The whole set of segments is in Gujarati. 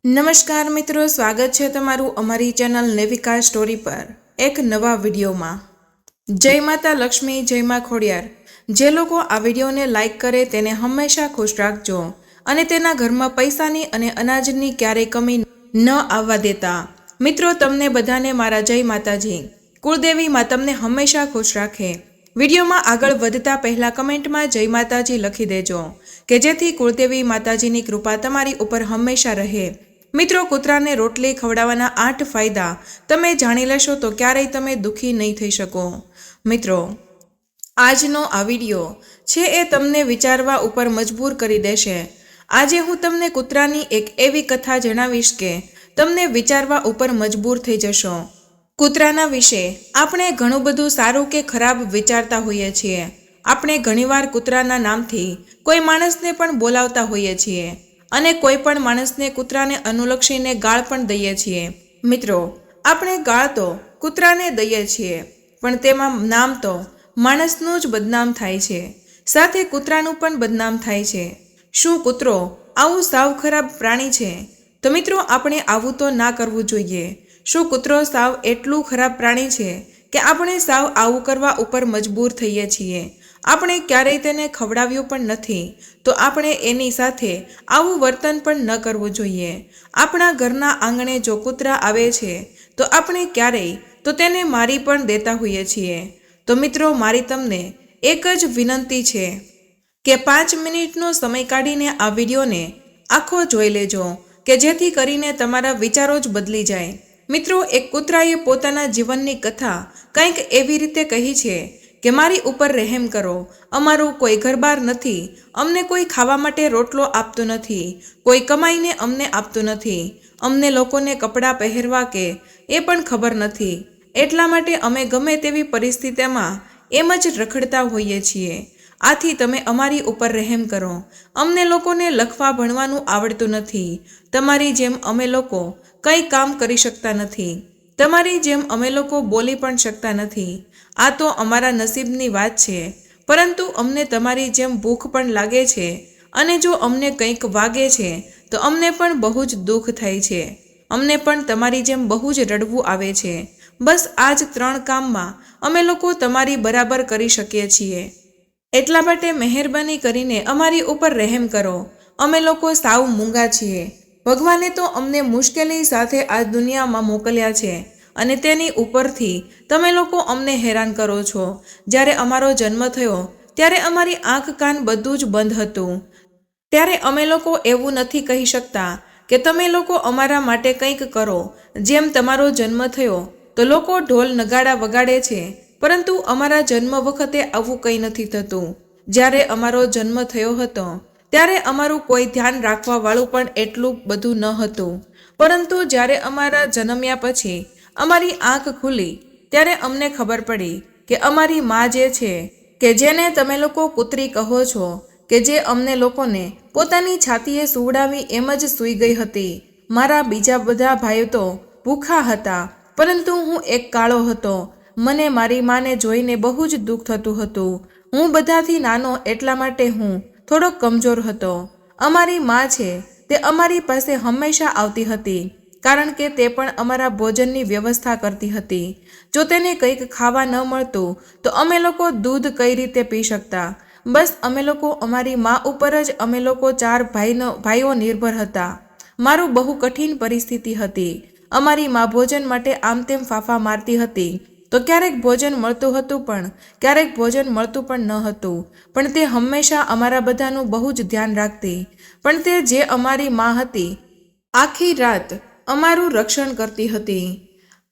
નમસ્કાર મિત્રો, સ્વાગત છે તમારું અમારી ચેનલ નેવિકા સ્ટોરી પર એક નવા વિડીયોમાં। જય માતા લક્ષ્મી, જય મા ખોડિયાર। જે લોકો આ વિડીયોને લાઈક કરે તેને હંમેશા ખુશ રાખજો અને તેના ઘરમાં પૈસાની અને અનાજની ક્યારેય કમી ન આવવા દેતા। મિત્રો, તમને બધાને મારા જય માતાજી। કુળદેવી માં તમને હંમેશા ખુશ રાખે। વિડીયોમાં આગળ વધતા પહેલા કમેન્ટમાં જય માતાજી લખી દેજો કે જેથી કુળદેવી માતાજીની કૃપા તમારી ઉપર હંમેશા રહે। મિત્રો, કૂતરાને રોટલી ખવડાવવાના 8 ફાયદા તમે જાણી લેશો તો ક્યારેય તમે દુઃખી નહીં થઈ શકો। મિત્રો, આજનો આ વિડીયો છે એ તમને વિચારવા ઉપર મજબૂર કરી દેશે। આજે હું તમને કૂતરાની એક એવી કથા જણાવીશ કે તમને વિચારવા ઉપર મજબૂર થઈ જશો। કૂતરાના વિશે આપણે ઘણું બધું સારું કે ખરાબ વિચારતા હોઈએ છીએ। આપણે ઘણીવાર કૂતરાના નામથી કોઈ માણસને પણ બોલાવતા હોઈએ છીએ અને કોઈ પણ માણસને કૂતરાને અનુલક્ષીને ગાળ પણ દઈએ છીએ। મિત્રો, આપણે ગાળ તો કૂતરાને દઈએ છીએ પણ તેમાં નામ તો માણસનું જ બદનામ થાય છે, સાથે કૂતરાનું પણ બદનામ થાય છે। શું કૂતરો આવું સાવ ખરાબ પ્રાણી છે? તો મિત્રો, આપણે આવું તો ના કરવું જોઈએ। શું કૂતરો સાવ એટલું ખરાબ પ્રાણી છે કે આપણે સાવ આવું કરવા ઉપર મજબૂર થઈએ છીએ? આપણે ક્યારેય તેને ખવડાવ્યું પણ નથી તો આપણે એની સાથે આવું વર્તન પણ ન કરવું જોઈએ। આપણા ઘરના આંગણે જો કૂતરા આવે છે તો આપણે ક્યારેય તો તેને મારી પણ દેતા હોઈએ છીએ। તો મિત્રો, મારી તમને એક જ વિનંતી છે કે 5 મિનિટનો સમય કાઢીને આ વિડીયોને આખો જોઈ લેજો કે જેથી કરીને તમારા વિચારો જ બદલી જાય। મિત્રો, એક કૂતરાએ પોતાના જીવનની કથા કંઈક એવી રીતે કહી છે કે મારી ઉપર રહેમ કરો, અમારું કોઈ ઘરબાર નથી, અમને કોઈ ખાવા માટે રોટલો આપતું નથી, કોઈ કમાઈને અમને આપતું નથી, અમને લોકોને કપડાં પહેરવા કે એ પણ ખબર નથી, એટલા માટે અમે ગમે તેવી પરિસ્થિતિમાં એમ જ રખડતા હોઈએ છીએ। આથી તમે અમારી ઉપર રહેમ કરો। અમને લોકોને લખવા ભણવાનું આવડતું નથી, તમારી જેમ અમે લોકો કંઈ કામ કરી શકતા નથી, તમારી જેમ અમે લોકો બોલી પણ શકતા નથી। આ તો અમારા નસીબની વાત છે, પરંતુ અમને તમારી જેમ ભૂખ પણ લાગે છે અને જો અમને કંઈક વાગે છે તો અમને પણ બહુ જ દુઃખ થાય છે, અમને પણ તમારી જેમ બહુ જ રડવું આવે છે। બસ આ જ 3 કામમાં અમે લોકો તમારી બરાબર કરી શકીએ છીએ, એટલા માટે મહેરબાની કરીને અમારી ઉપર રહેમ કરો। અમે લોકો સાવ મૂંગા છીએ। ભગવાને તો અમને મુશ્કેલી સાથે આ દુનિયામાં મોકલ્યા છે અને તેની ઉપરથી તમે લોકો અમને હેરાન કરો છો। જ્યારે અમારો જન્મ થયો ત્યારે અમારી આંખ કાન બધું જ બંધ હતું, ત્યારે અમે લોકો એવું નથી કહી શકતા કે તમે લોકો અમારા માટે કંઈક કરો। જેમ તમારો જન્મ થયો તો લોકો ઢોલ નગાડા વગાડે છે, પરંતુ અમારા જન્મ વખતે આવું કંઈ નથી થતું। જ્યારે અમારો જન્મ થયો હતો ત્યારે અમારું કોઈ ધ્યાન રાખવા વાળું પણ એટલું બધું ન હતું, પરંતુ જ્યારે અમારા જન્મ્યા પછી અમારી આંખ ખુલી ત્યારે અમને ખબર પડી કે અમારી માં જે છે, કે જેને તમે લોકો કૂતરી કહો છો, કે જે અમને લોકોને પોતાની છાતીએ સુવડાવી એમ જ સૂઈ ગઈ હતી। મારા બીજા બધા ભાઈઓ તો ભૂખા હતા, પરંતુ હું એક કાળો હતો। મને મારી માને જોઈને બહુ જ દુઃખ થતું હતું। હું બધાથી નાનો એટલા માટે હું થોડો કમજોર હતો। અમારી માં છે તે અમારી પાસે હંમેશા આવતી હતી, કારણ કે તે પણ અમારા ભોજનની વ્યવસ્થા કરતી હતી। જો તેને કંઈક ખાવા ન મળતું તો અમે લોકો દૂધ કઈ રીતે પી શકતા? બસ અમે લોકો અમારી માં ઉપર જ અમે લોકો 4 ભાઈઓ નિર્ભર હતા। મારું બહુ કઠિન પરિસ્થિતિ હતી। અમારી માં ભોજન માટે આમ તેમ ફાફા મારતી હતી, તો ક્યારેક ભોજન મળતું હતું પણ ક્યારેક ભોજન મળતું પણ ન હતું, પણ તે હંમેશા અમારા બધાનું બહુ જ ધ્યાન રાખતી। પણ તે જે અમારી માં હતી આખી રાત અમારું રક્ષણ કરતી હતી।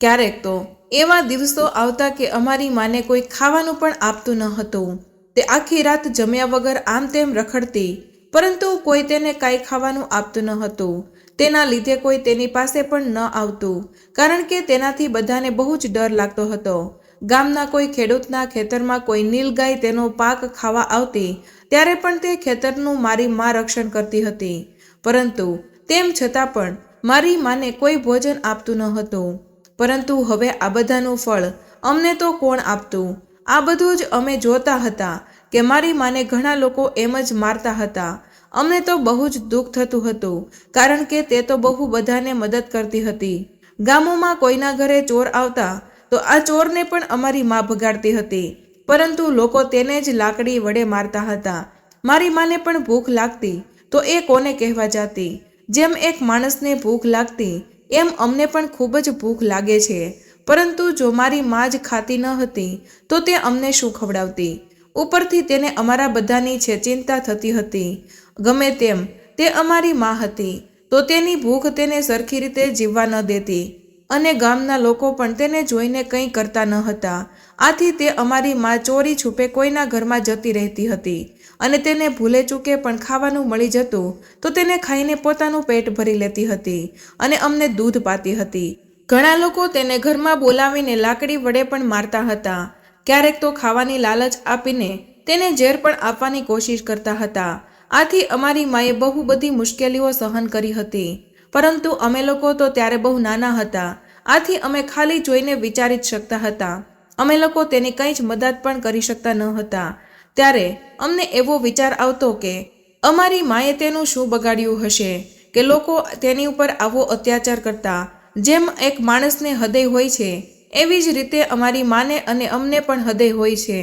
ક્યારેક તો એવા દિવસો આવતા કે અમારી માને કોઈ ખાવાનું પણ આપતું ન હતું, તે આખી રાત જમ્યા વગર આમ તેમ રખડતી, પરંતુ કોઈ તેને કાંઈ ખાવાનું આપતું ન હતું। તેના લીધે કોઈ તેની પાસે પણ ન આવતું, કારણ કે તેનાથી બધાને બહુ જ ડર લાગતો હતો। ગામના કોઈ ખેડૂતના ખેતરમાં કોઈ નીલગાય તેનો પાક ખાવા આવતી ત્યારે પણ તે ખેતરનું મારી માં રક્ષણ કરતી હતી, પરંતુ તેમ છતાં પણ મારી માને કોઈ ભોજન આપતું ન હતું। પરંતુ હવે આ બધાનું ફળ અમને તો કોણ આપતું? આ બધું જ અમે જોતા હતા કે મારી માને ઘણા લોકો એમ જ મારતા હતા અમને તો બહુ જ દુઃખ થતું હતું, કારણ કે તે તો બહુ બધાને મદદ કરતી હતી. ગામોમાં કોઈના ઘરે ચોર આવતા તો આ ચોરને પણ અમારી મા ભગાડતી હતી, પરંતુ લોકો તેને જ લાકડી વડે મારતા હતા. મારી માને પણ ભૂખ લાગતી તો એ કોને કહેવા જાતી? જેમ એક માણસને ભૂખ લાગતી એમ અમને પણ ખૂબ જ ભૂખ લાગે છે, પરંતુ જો મારી મા જ ખાતી ન હતી તો તે અમને શું ખવડાવતી? ઉપરથી તેને અમારા બધાની છે ચિંતા થતી હતી. ગમે તેમ તે અમારી મા હતી, તો તેની ભૂખ તેને સરખી રીતે જીવવા ન દેતી, અને ગામના લોકો પણ તેને જોઈને કંઈ કરતા ન હતા. આથી તે અમારી મા ચોરી છુપે કોઈના ઘરમાં જતી રહેતી હતી, અને તેને ભૂલે ચૂકે પણ ખાવાનું મળી જતું તો તેને ખાઈને પોતાનું પેટ ભરી લેતી હતી અને અમને દૂધ પાતી હતી. ઘણા લોકો તેને ઘરમાં બોલાવીને લાકડી વડે પણ મારતા હતા. ક્યારેક તો ખાવાની લાલચ આપીને તેને ઝેર પણ આપવાની કોશિશ કરતા હતા. આથી અમારી માએ બહુ બધી મુશ્કેલીઓ સહન કરી હતી, પરંતુ અમે લોકો તો ત્યારે બહુ નાના હતા. આથી અમે ખાલી જોઈને વિચારી જ શકતા હતા. અમે લોકો તેની કંઈ જ મદદ પણ કરી શકતા ન હતા. ત્યારે અમને એવો વિચાર આવતો કે અમારી માએ તેનું શું બગાડ્યું હશે કે લોકો તેની ઉપર આવો અત્યાચાર કરતા. જેમ એક માણસને હૃદય હોય છે, એવી જ રીતે અમારી માને અને અમને પણ હૃદય હોય છે,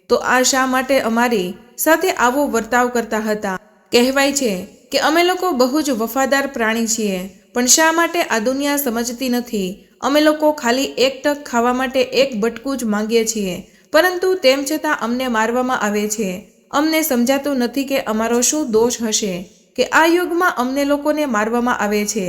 તો આ શા માટે અમારી સાથે આવો વર્તાવ કરતા હતા? કહેવાય છે કે અમે લોકો બહુ જ વફાદાર પ્રાણી છીએ, પણ શા માટે આ દુનિયા સમજતી નથી? અમે લોકો ખાલી એક ટક ખાવા માટે એક બટકું જ માંગીએ છીએ, પરંતુ તેમ છતાં અમને મારવામાં આવે છે. અમને સમજાતું નથી કે અમારો શું દોષ હશે કે આ યુગમાં અમને લોકોને મારવામાં આવે છે.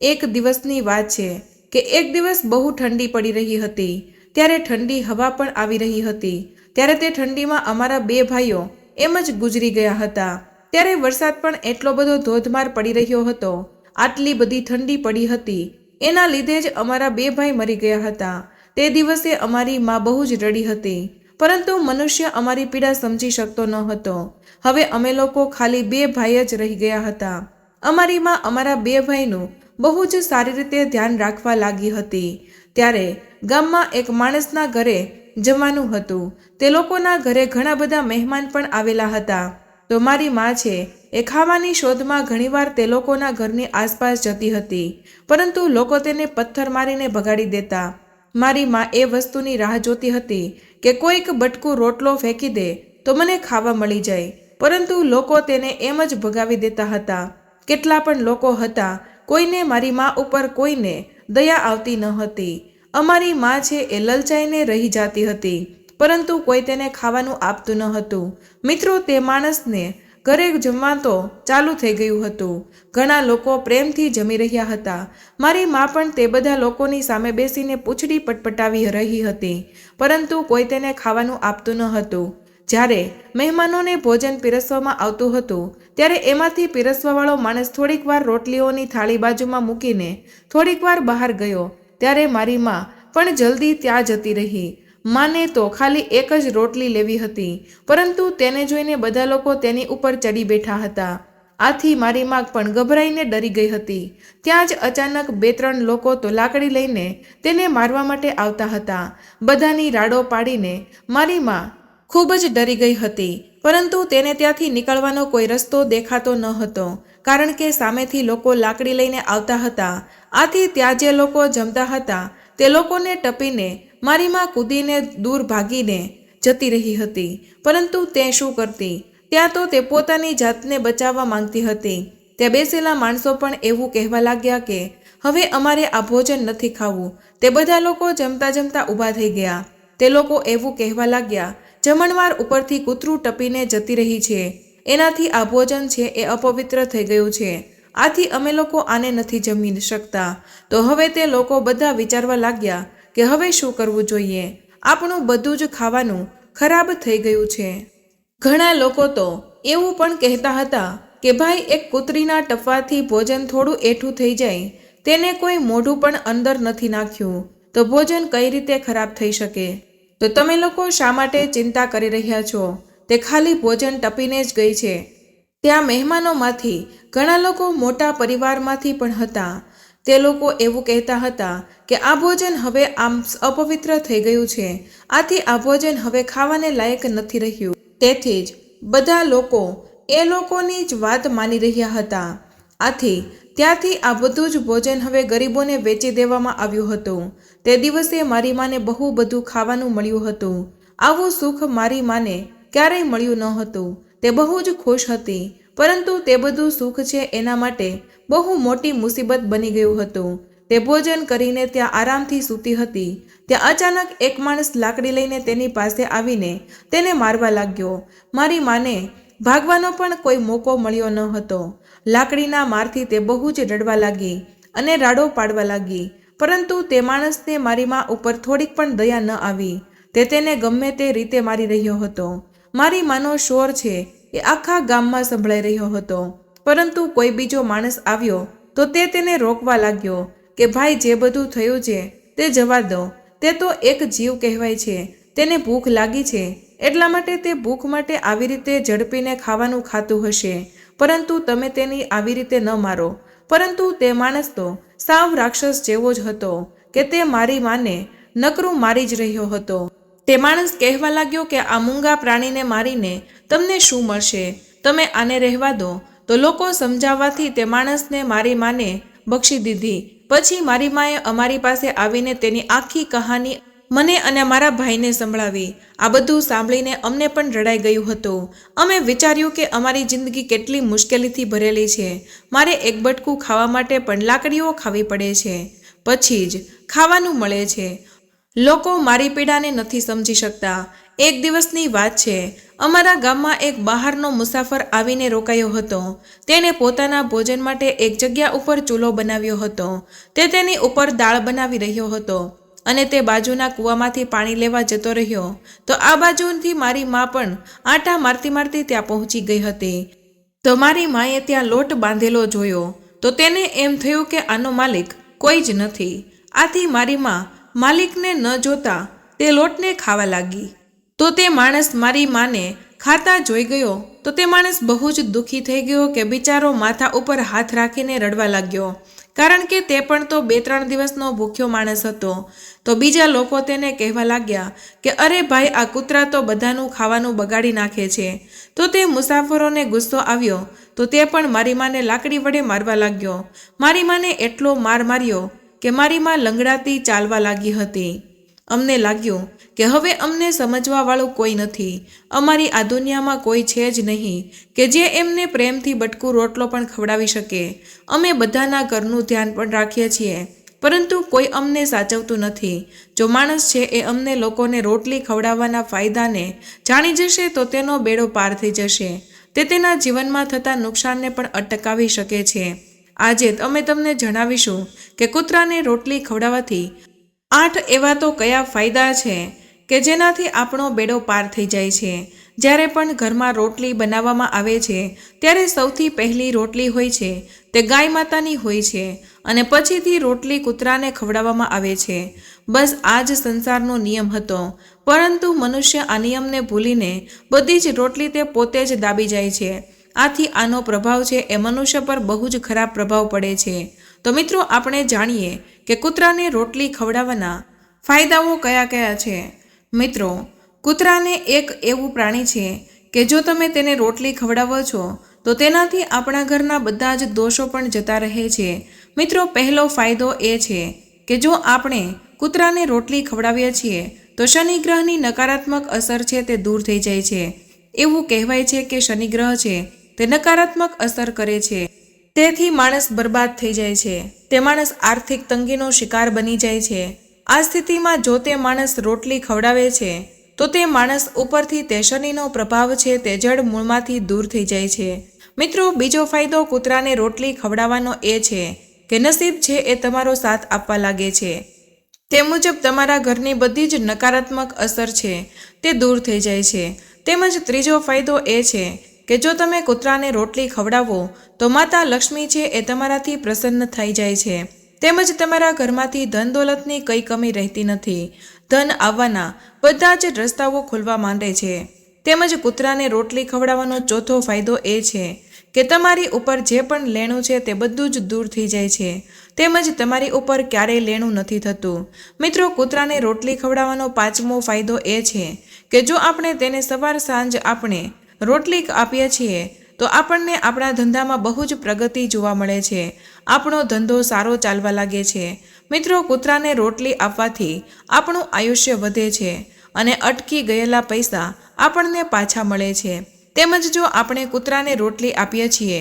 એક દિવસની વાત છે કે એક દિવસ બહુ ઠંડી પડી રહી હતી. ત્યારે ઠંડી હવા પણ આવી રહી હતી. ત્યારે તે ઠંડીમાં અમારા 2 ભાઈઓ એમ જ ગુજરી ગયા હતા. ત્યારે વરસાદ પણ એટલો બધો ધોધમાર પડી રહ્યો હતો. આટલી બધી ઠંડી પડી હતી, એના લીધે જ અમારા 2 ભાઈ મરી ગયા હતા. તે દિવસે અમારી મા બહુ જ રડી હતી, પરંતુ મનુષ્ય અમારી પીડા સમજી શકતો ન હતો. હવે અમે લોકો ખાલી 2 ભાઈ જ રહી ગયા હતા. અમારી મા અમારા 2 ભાઈનું બહુ જ સારી રીતે ધ્યાન રાખવા લાગી હતી. ત્યારે ગામમાં એક માણસના ઘરે જમવાનું હતું. તે લોકોના ઘરે ઘણા બધા મહેમાન પણ આવેલા હતા. તો મારી મા છે એ ખાવાની શોધમાં ઘણીવાર તે લોકોના ઘરની આસપાસ જતી હતી, પરંતુ લોકો તેને પથ્થર મારીને ભગાડી દેતા. મારી મા એ વસ્તુની રાહ જોતી હતી કે કોઈક બટકું રોટલો ફેંકી દે તો મને ખાવા મળી જાય, પરંતુ લોકો તેને એમ જ ભગાવી દેતા હતા. કેટલા પણ લોકો હતા, કોઈને મારી મા ઉપર કોઈને દયા આવતી ન હતી. અમારી મા છે એ લલચાઈને રહી જતી હતી, પરંતુ કોઈ તેને ખાવાનું આપતું ન હતું. મિત્રો, તે માણસને ઘરે જમવા તો ચાલુ થઈ ગયું હતું. ઘણા લોકો પ્રેમથી જમી રહ્યા હતા. મારી મા પણ તે બધા લોકોની સામે બેસીને પૂંછડી પટપટાવી રહી હતી, પરંતુ કોઈ તેને ખાવાનું આપતું ન હતું. જ્યારે મહેમાનોને ભોજન પીરસવામાં આવતું હતું, ત્યારે એમાંથી પીરસવાવાળો માણસ થોડીક વાર રોટલીઓની થાળી બાજુમાં મૂકીને થોડીક વાર બહાર ગયો. ત્યારે મારી મા પણ જલ્દી ત્યાં જતી રહી. માને તો ખાલી એક જ રોટલી લેવી હતી, પરંતુ તેને જોઈને બધા લોકો તેની ઉપર ચડી બેઠા હતા. આથી મારી મા પણ ગભરાઈને ડરી ગઈ હતી. ત્યાં જ અચાનક 2-3 લોકો તો લાકડી લઈને તેને મારવા માટે આવતા હતા. બધાની રાડો પાડીને મારી મા ખૂબ જ ડરી ગઈ હતી, પરંતુ તેને ત્યાંથી નીકળવાનો કોઈ રસ્તો દેખાતો ન હતો, કારણ કે સામેથી લોકો લાકડી લઈને આવતા હતા. આથી ત્યાં જે લોકો જમતા હતા તે લોકોને ટપીને મારી મા કૂદીને દૂર ભાગીને જતી રહી હતી. પરંતુ તે શું કરતી? ત્યાં તો તે પોતાની જાતને બચાવવા માંગતી હતી. ત્યાં બેસેલા માણસો પણ એવું કહેવા લાગ્યા કે હવે અમારે આ ભોજન નથી ખાવું. તે બધા લોકો જમતા જમતા ઊભા થઈ ગયા. તે લોકો એવું કહેવા લાગ્યા, જમણવાર ઉપરથી કૂતરું ટપીને જતી રહી છે, એનાથી આ ભોજન છે એ અપવિત્ર થઈ ગયું છે. આથી અમે લોકો આને નથી જમી શકતા. તો હવે તે લોકો બધા વિચારવા લાગ્યા કે હવે શું કરવું જોઈએ? આપણું બધું જ ખાવાનું ખરાબ થઈ ગયું છે. ઘણા લોકો તો એવું પણ કહેતા હતા કે ભાઈ, એક કૂતરીના ટપવાથી ભોજન થોડું એઠું થઈ જાય, તેને કોઈ મોઢું પણ અંદર નથી નાખ્યું, તો ભોજન કઈ રીતે ખરાબ થઈ શકે? તો તમે લોકો શા માટે ચિંતા કરી રહ્યા છો? તે ખાલી ભોજન ટપીને જ ગઈ છે. ત્યાં મહેમાનોમાંથી ઘણા લોકો મોટા પરિવારમાંથી પણ હતા. તે લોકો એવું કહેતા હતા કે આ ભોજન હવે આમ અપવિત્ર થઈ ગયું છે, આથી આ ભોજન હવે ખાવાને લાયક નથી રહ્યું. તેથી જ બધા લોકો એ લોકોની જ વાત માની રહ્યા હતા। આથી ત્યાંથી આ બધું જ ભોજન હવે ગરીબોને વેચી દેવામાં આવ્યું હતું। તે દિવસે મારી માને બહુ બધું ખાવાનું મળ્યું હતું। આવું સુખ મારી માને ક્યારેય મળ્યું ન હતું। તે બહુ જ ખુશ હતી, પરંતુ તે બધું સુખ છે એના માટે બહુ મોટી મુસીબત બની ગયું હતું। તે ભોજન કરીને ત્યાં આરામથી સૂતી હતી, ત્યાં અચાનક એક માણસ લાકડી લઈને તેની પાસે આવીને તેને મારવા લાગ્યો। મારી માને ભાગવાનો પણ કોઈ મોકો મળ્યો ન હતો। લાકડીના મારથી તે બહુ જ રડવા લાગી અને રાડો પાડવા લાગી, પરંતુ તે માણસને મારી મા ઉપર થોડીક પણ દયા ન આવી। તે તેને ગમે તે રીતે મારી રહ્યો હતો। મારી માનો શોર છે એ આખા ગામમાં સંભળાઈ રહ્યો હતો, પરંતુ કોઈ બીજો માણસ આવ્યો તો તે તેને રોકવા લાગ્યો કે ભાઈ, જે બધું થયું છે તે જવા દો। તે તો એક જીવ કહેવાય છે, તેને ભૂખ લાગી છે એટલા માટે તે ભૂખ માટે આવી રીતે ઝડપીને ખાવાનું ખાતું હશે, પરંતુ તમે તેની આવી રીતે ન મારો। પરંતુ તે માણસ તો સાવ રાક્ષસ જેવો જ હતો કે તે મારી માને નકરું મારી જ રહ્યો હતો। તે માણસ કહેવા લાગ્યો કે આ મૂંગા પ્રાણીને મારીને તમને શું મળશે, તમે આને રહેવા દો। તો લોકો સમજાવવાથી તે માણસને મારી માને બક્ષી દીધી। પછી મારી માએ અમારી પાસે આવીને તેની આખી કહાની મને અને મારા ભાઈને સંભળાવી। આ બધું સાંભળીને અમને પણ રડાઈ ગયું હતું। અમે વિચાર્યું કે અમારી જિંદગી કેટલી મુશ્કેલીથી ભરેલી છે। મારે એક બટકું ખાવા માટે પણ લાકડીઓ ખાવી પડે છે, પછી જ ખાવાનું મળે છે। લોકો મારી પીડાને નથી સમજી શકતા। એક દિવસની વાત છે, અમારા ગામમાં એક બહારનો મુસાફર આવીને રોકાયો હતો। તેણે પોતાના ભોજન માટે એક જગ્યા ઉપર ચૂલો બનાવ્યો હતો। તે તેની ઉપર દાળ બનાવી રહ્યો હતો અને તે બાજુના કૂવામાંથી પાણી લેવા જતો રહ્યો તો આ બાજુથી મારી મા પણ આંટા મારતી મારતી ત્યાં પહોંચી ગઈ હતી। તો મારી માએ ત્યાં લોટ બાંધેલો જોયો તો તેને એમ થયું કે આનો માલિક કોઈ જ નથી। આથી મારી મા માલિકને ન જોતા તે લોટને ખાવા લાગી। તો તે માણસ મારી માને ખાતા જોઈ ગયો તો તે માણસ બહુ જ દુઃખી થઈ ગયો કે બિચારો માથા ઉપર હાથ રાખીને રડવા લાગ્યો, કારણ કે તે પણ તો 2-3 દિવસનો ભૂખ્યો માણસ હતો। તો બીજા લોકો તેને કહેવા લાગ્યા કે અરે ભાઈ, આ કૂતરા તો બધાનું ખાવાનું બગાડી નાખે છે। તો તે મુસાફરોને ગુસ્સો આવ્યો તો તે પણ મારી માને લાકડી વડે મારવા લાગ્યો। મારી માને એટલો માર માર્યો કે મારી મા લંગડાતી ચાલવા લાગી હતી। અમને લાગ્યું કે હવે અમને સમજવા વાળું કોઈ નથી, અમારી આ દુનિયામાં કોઈ છે જ નહીં કે જે એમને પ્રેમથી બટકું રોટલો પણ ખવડાવી શકે। અમે બધાના ઘરનું ધ્યાન પણ રાખીએ છીએ, પરંતુ કોઈ અમને સાચવતું નથી। જો માણસ છે એ અમને લોકોને રોટલી ખવડાવવાના ફાયદાને જાણી જશે તો તેનો બેડો પાર થઈ જશે। તે તેના જીવનમાં થતા નુકસાનને પણ અટકાવી શકે છે। આજે અમે તમને જણાવીશું કે કૂતરાને રોટલી ખવડાવવાથી 8 એવા તો કયા ફાયદા છે કે જેનાથી આપણો બેડો પાર થઈ જાય છે। જ્યારે પણ ઘરમાં રોટલી બનાવવામાં આવે છે ત્યારે સૌથી પહેલી રોટલી હોય છે તે ગાય માતાની હોય છે અને પછીથી રોટલી કૂતરાને ખવડાવવામાં આવે છે। બસ આ જ સંસારનો નિયમ હતો, પરંતુ મનુષ્ય આ નિયમને ભૂલીને બધી જ રોટલી તે પોતે જ દાબી જાય છે। આથી આનો પ્રભાવ છે એ મનુષ્ય પર બહુ જ ખરાબ પ્રભાવ પડે છે। તો મિત્રો, આપણે જાણીએ કે કૂતરાને રોટલી ખવડાવવાના ફાયદાઓ કયા કયા છે। મિત્રો, કૂતરાને એક એવું પ્રાણી છે કે જો તમે તેને રોટલી ખવડાવો છો તો તેનાથી આપણા ઘરના બધા જ દોષો પણ જતા રહે છે। મિત્રો, પહેલો ફાયદો એ છે કે જો આપણે કૂતરાને રોટલી ખવડાવીએ છીએ તો શનિ ગ્રહની નકારાત્મક અસર છે તે દૂર થઈ જાય છે। એવું કહેવાય છે કે શનિ ગ્રહ છે તે નકારાત્મક અસર કરે છે, તેથી માણસ બરબાદ થઈ જાય છે। તે માણસ આર્થિક તંગીનો શિકાર બની જાય છે। આ સ્થિતિમાં જો તે માણસ રોટલી ખવડાવે છે તો તે માણસ ઉપરથી તે શનિનો પ્રભાવ છે તે જડ મૂળમાંથી દૂર થઈ જાય છે। મિત્રો, બીજો ફાયદો કૂતરાને રોટલી ખવડાવવાનો એ છે કે નસીબ છે એ તમારો સાથ આપવા લાગે છે। તે મુજબ તમારા ઘરની બધી જ નકારાત્મક અસર છે તે દૂર થઈ જાય છે। તેમજ ત્રીજો ફાયદો એ છે કે જો તમે કૂતરાને રોટલી ખવડાવો તો માતા લક્ષ્મી છે એ તમારાથી પ્રસન્ન થઈ જાય છે। તેમજ તમારા ઘરમાંથી ધન દોલતની કંઈ કમી રહેતી નથી। ધન આવવાના બધા જ રસ્તાઓ ખુલવા માંડે છે। તેમજ કૂતરાને રોટલી ખવડાવવાનો ચોથો ફાયદો એ છે કે તમારી ઉપર જે પણ લેણું છે તે બધું જ દૂર થઈ જાય છે। તેમજ તમારી ઉપર ક્યારેય લેણું નથી થતું। મિત્રો, કૂતરાને રોટલી ખવડાવવાનો પાંચમો ફાયદો એ છે કે જો આપણે તેને સવાર સાંજ આપણે રોટલી આપીએ છીએ તો આપણને આપણા ધંધામાં બહુ જ પ્રગતિ જોવા મળે છે, આપણો ધંધો સારો ચાલવા લાગે છે। મિત્રો, કૂતરાને રોટલી આપવાથી આપણું આયુષ્ય વધે છે અને અટકી ગયેલા પૈસા આપણને પાછા મળે છે। તેમજ જો આપણે કૂતરાને રોટલી આપીએ છીએ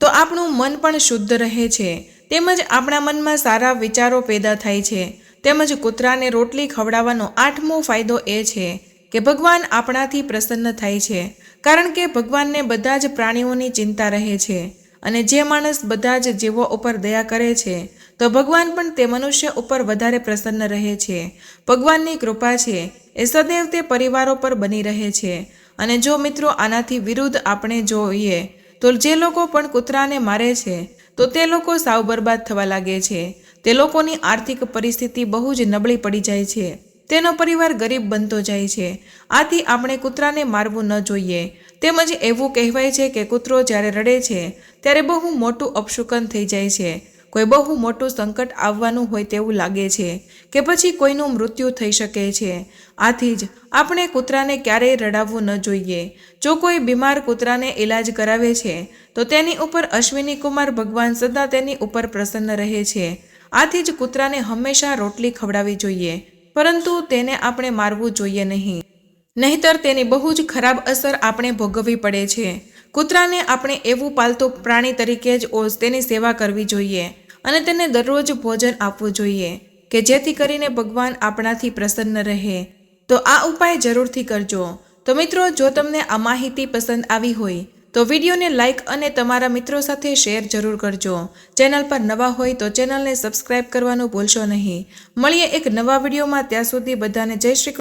તો આપણું મન પણ શુદ્ધ રહે છે, તેમજ આપણા મનમાં સારા વિચારો પેદા થાય છે। તેમજ કૂતરાને રોટલી ખવડાવવાનો 8મો ફાયદો એ છે કે ભગવાન આપણાથી પ્રસન્ન થાય છે, કારણ કે ભગવાનને બધા જ પ્રાણીઓની ચિંતા રહે છે અને જે માણસ બધા જ જીવો ઉપર દયા કરે છે તો ભગવાન પણ તે મનુષ્ય ઉપર વધારે પ્રસન્ન રહે છે। ભગવાનની કૃપા છે એ સદૈવ તે પરિવારો પર બની રહે છે। અને જો મિત્રો આનાથી વિરુદ્ધ આપણે જોઈએ તો જે લોકો પણ કૂતરાને મારે છે તો તે લોકો સાવ બરબાદ થવા લાગે છે। તે લોકોની આર્થિક પરિસ્થિતિ બહુ જ નબળી પડી જાય છે, તેનો પરિવાર ગરીબ બનતો જાય છે। આથી આપણે કૂતરાને મારવું ન જોઈએ। તેમજ એવું કહેવાય છે કે કૂતરો જ્યારે રડે છે ત્યારે બહુ મોટું અપશુકન થઈ જાય છે, કોઈ બહુ મોટું સંકટ આવવાનું હોય તેવું લાગે છે કે પછી કોઈનું મૃત્યુ થઈ શકે છે। આથી જ આપણે કૂતરાને ક્યારેય રડાવવું ન જોઈએ। જો કોઈ બીમાર કૂતરાને ઈલાજ કરાવે છે તો તેની ઉપર અશ્વિની કુમાર ભગવાન સદા તેની ઉપર પ્રસન્ન રહે છે। આથી જ કૂતરાને હંમેશા રોટલી ખવડાવવી જોઈએ, પરંતુ તેને આપણે મારવું જોઈએ નહીં, નહીંતર તેની બહુ જ ખરાબ અસર આપણે ભોગવવી પડે છે। કૂતરાને આપણે એવું પાલતુ પ્રાણી તરીકે જ તેની સેવા કરવી જોઈએ અને તેને દરરોજ ભોજન આપવું જોઈએ કે જેથી કરીને ભગવાન આપણાથી પ્રસન્ન રહે। તો આ ઉપાય જરૂરથી કરજો। તો મિત્રો, જો તમને આ માહિતી પસંદ આવી હોય તો વિડીયોને લાઇક અને તમારા મિત્રો સાથે શેર જરૂર કરજો। ચેનલ પર નવા હોય તો ચેનલને સબસ્ક્રાઇબ કરવાનું ભૂલશો નહીં। મળીએ એક નવા વિડીયોમાં, ત્યાં સુધી બધાને જય શ્રી કૃષ્ણ।